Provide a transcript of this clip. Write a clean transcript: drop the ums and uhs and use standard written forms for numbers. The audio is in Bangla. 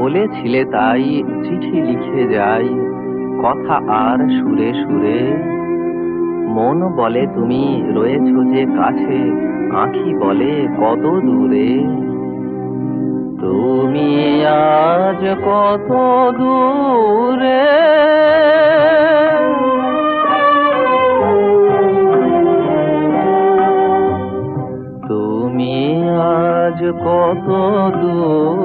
বলেছিলে তাই চিঠি লিখে যাই, কথা আর সুরে সুরে। মন বলে তুমি রয়েছ যে কাছে, আঁখি বলে কত দূরে। তুমি আজ কত দূরে, তুমি আজ কত দূরে।